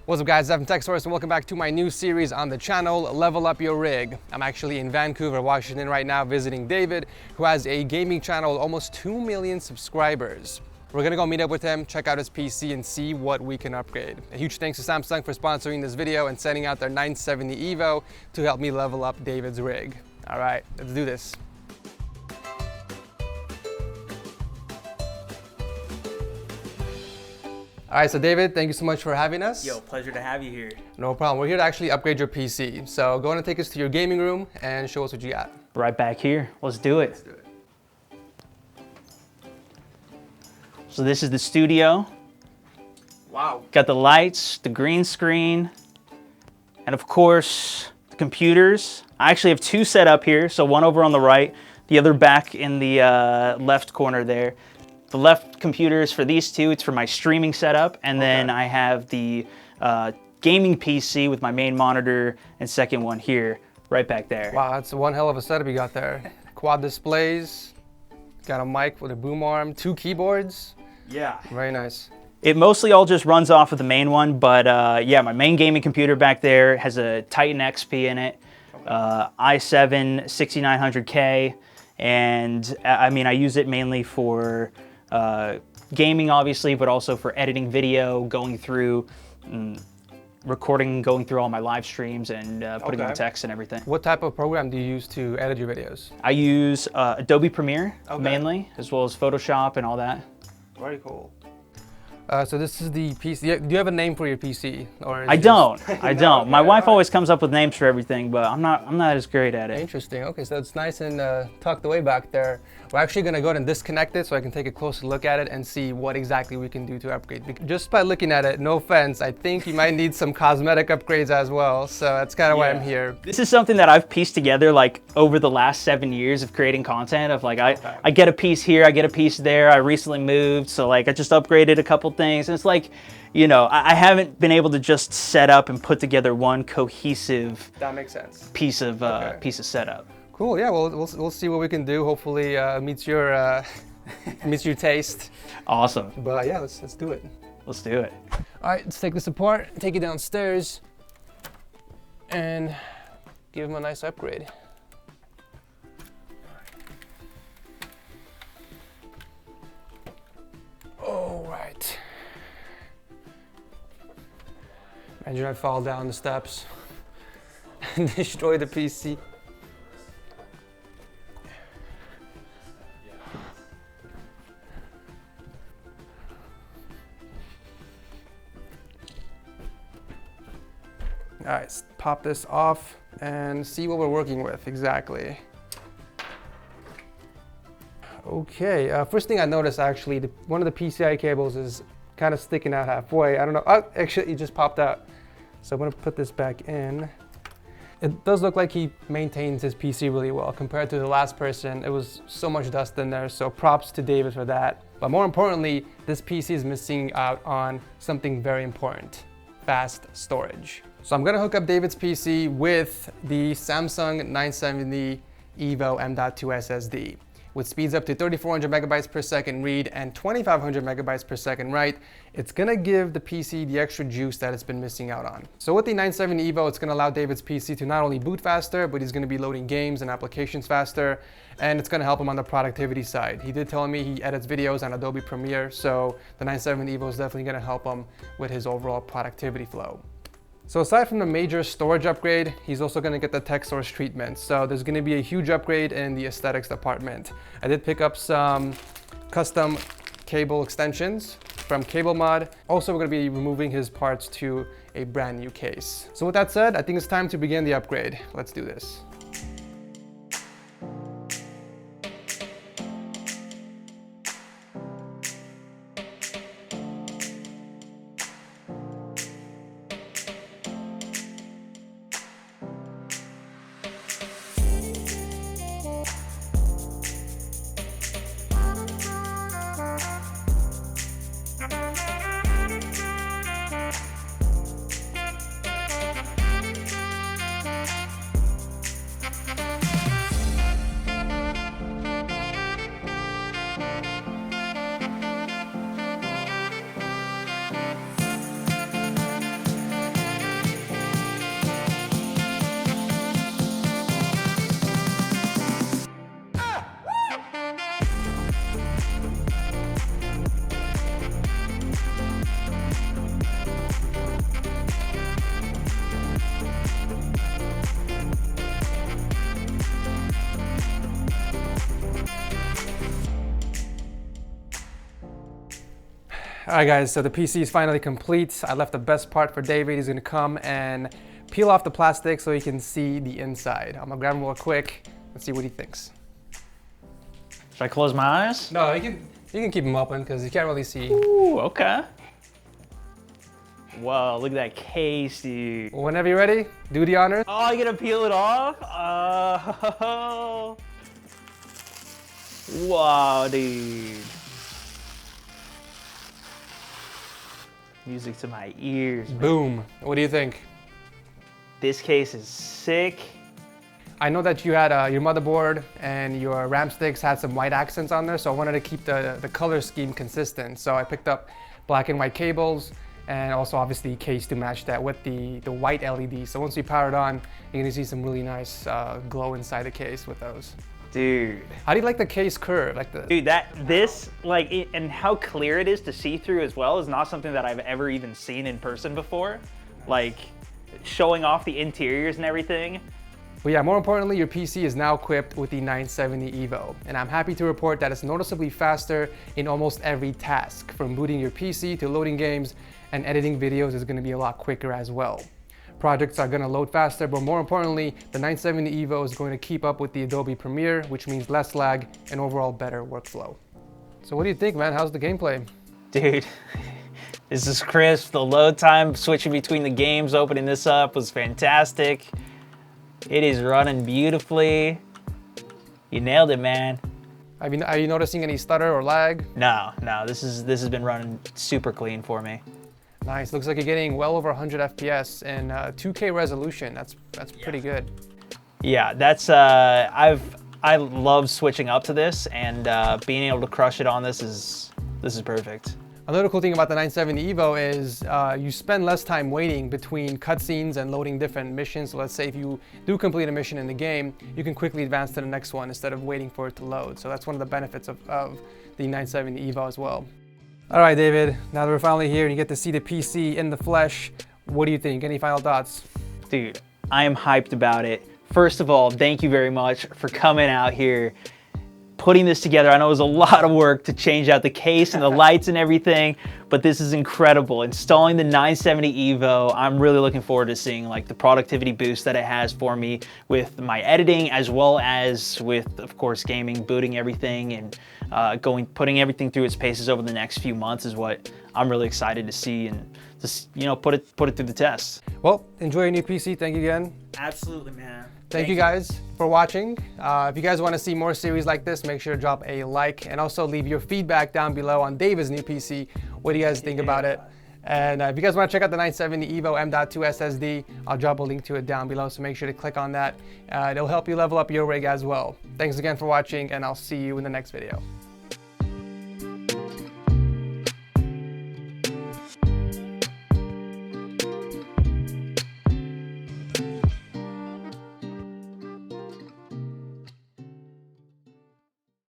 What's up guys, Ep3 Tech Source, and welcome back to my new series on the channel, Level Up Your Rig. I'm actually in Vancouver, Washington right now visiting David, who has a gaming channel with almost 2 million subscribers. We're gonna go meet up with him, check out his PC, and see what we can upgrade. A huge thanks to Samsung for sponsoring this video and sending out their 970 EVO to help me level up David's rig. All right, let's do this. All right, so David, thank you so much for having us. Yo, pleasure to have you here. No problem. We're here to actually upgrade your PC. So go ahead and take us to your gaming room and show us what you got. Right back here. Let's do it. Let's do it. So this is the studio. Wow. Got the lights, the green screen, and of course, the computers. I actually have two set up here. So one over on the right, the other back in the left corner there. The left computer is for these two. It's for my streaming setup. And then I have the gaming PC with my main monitor and second one here, right back there. Wow, that's one hell of a setup you got there. Quad displays, got a mic with a boom arm, 2 keyboards. Yeah. Very nice. It mostly all just runs off of the main one, but yeah, my main gaming computer back there has a Titan XP in it, i7 6900K, and I mean, I use it mainly for gaming, obviously, but also for editing video, going through, recording, going through all my live streams and putting on text and everything. What type of program do you use to edit your videos? I use Adobe Premiere mainly, as well as Photoshop and all that. Very cool. So this is the PC. Do you have a name for your PC? Or I don't. I don't. My wife always comes up with names for everything, but I'm not as great at it. Interesting. Okay, so it's nice and tucked away back there. We're actually going to go ahead and disconnect it so I can take a closer look at it and see what exactly we can do to upgrade. Just by looking at it, no offense, I think you might need some cosmetic upgrades as well. So that's kind of why I'm here. This is something that I've pieced together like over the last 7 years of creating content. Of like I get a piece here, I get a piece there. I recently moved, so like I just upgraded a couple things, and it's like, you know, I haven't been able to just set up and put together one cohesive. That makes sense. Piece of setup. Cool. Yeah. Well, we'll see what we can do. Hopefully, meets your meets your taste. Awesome. But yeah, let's do it. Let's do it. All right, let's take this apart, take it downstairs, and give him a nice upgrade. All right. Imagine I fall down the steps and destroy the PC. All right, let's pop this off and see what we're working with exactly. Okay, first thing I noticed actually, one of the PCI cables is kind of sticking out halfway. I don't know, actually it just popped out. So I'm gonna put this back in. It does look like he maintains his PC really well. Compared to the last person, it was so much dust in there, so props to David for that. But more importantly, this PC is missing out on something very important, fast storage. So I'm gonna hook up David's PC with the Samsung 970 EVO M.2 SSD. With speeds up to 3,400 megabytes per second read and 2,500 megabytes per second write, it's gonna give the PC the extra juice that it's been missing out on. So with the 970 EVO, it's gonna allow David's PC to not only boot faster, but he's gonna be loading games and applications faster, and it's gonna help him on the productivity side. He did tell me he edits videos on Adobe Premiere, so the 970 EVO is definitely gonna help him with his overall productivity flow. So aside from the major storage upgrade, he's also gonna get the tech source treatment. So there's gonna be a huge upgrade in the aesthetics department. I did pick up some custom cable extensions from Cable Mod. Also, we're gonna be removing his parts to a brand new case. So with that said, I think it's time to begin the upgrade. Let's do this. All right guys, so the PC is finally complete. I left the best part for David. He's gonna come and peel off the plastic so he can see the inside. I'm gonna grab him real quick and see what he thinks. Should I close my eyes? No, you can keep them open because you can't really see. Ooh, okay. Whoa, look at that case, dude. Whenever you're ready, do the honors. Oh, I gotta peel it off? Oh. Wow, dude. Music to my ears. Man. Boom. What do you think? This case is sick. I know that you had your motherboard and your RAM sticks had some white accents on there, so I wanted to keep the color scheme consistent. So I picked up black and white cables and also obviously case to match that with the white LED. So once you power it on, you're gonna see some really nice glow inside the case with those. Dude. How do you like the case curve? Dude, and how clear it is to see through as well is not something that I've ever even seen in person before. Like showing off the interiors and everything. But yeah, more importantly, your PC is now equipped with the 970 EVO. And I'm happy to report that it's noticeably faster in almost every task. From booting your PC to loading games and editing videos is gonna be a lot quicker as well. Projects are gonna load faster, but more importantly, the 970 EVO is going to keep up with the Adobe Premiere, which means less lag and overall better workflow. So what do you think, man? How's the gameplay? Dude, this is crisp. The load time, switching between the games, opening this up was fantastic. It is running beautifully. You nailed it, man. Are you noticing any stutter or lag? No, this has been running super clean for me. Nice, looks like you're getting well over 100 FPS and 2K resolution. That's pretty good. Yeah, that's I love switching up to this, and being able to crush it on this is perfect. Another cool thing about the 970 EVO is you spend less time waiting between cutscenes and loading different missions. So let's say if you do complete a mission in the game, you can quickly advance to the next one instead of waiting for it to load. So that's one of the benefits of the 970 EVO as well. All right, David, now that we're finally here and you get to see the PC in the flesh, what do you think? Any final thoughts? Dude, I am hyped about it. First of all, thank you very much for coming out here, putting this together. I know it was a lot of work to change out the case and the lights and everything, but this is incredible. Installing the 970 EVO, I'm really looking forward to seeing like the productivity boost that it has for me with my editing, as well as with, of course, gaming, booting everything, and putting everything through its paces over the next few months is what I'm really excited to see, and just, you know, put it through the test. Well, enjoy your new PC. Thank you again. Absolutely, man. Thank you guys for watching. If you guys want to see more series like this, make sure to drop a like and also leave your feedback down below on David's new PC. What do you guys think about it? And if you guys want to check out the 970 EVO M.2 SSD, I'll drop a link to it down below, so make sure to click on that. It'll help you level up your rig as well. Thanks again for watching, and I'll see you in the next video.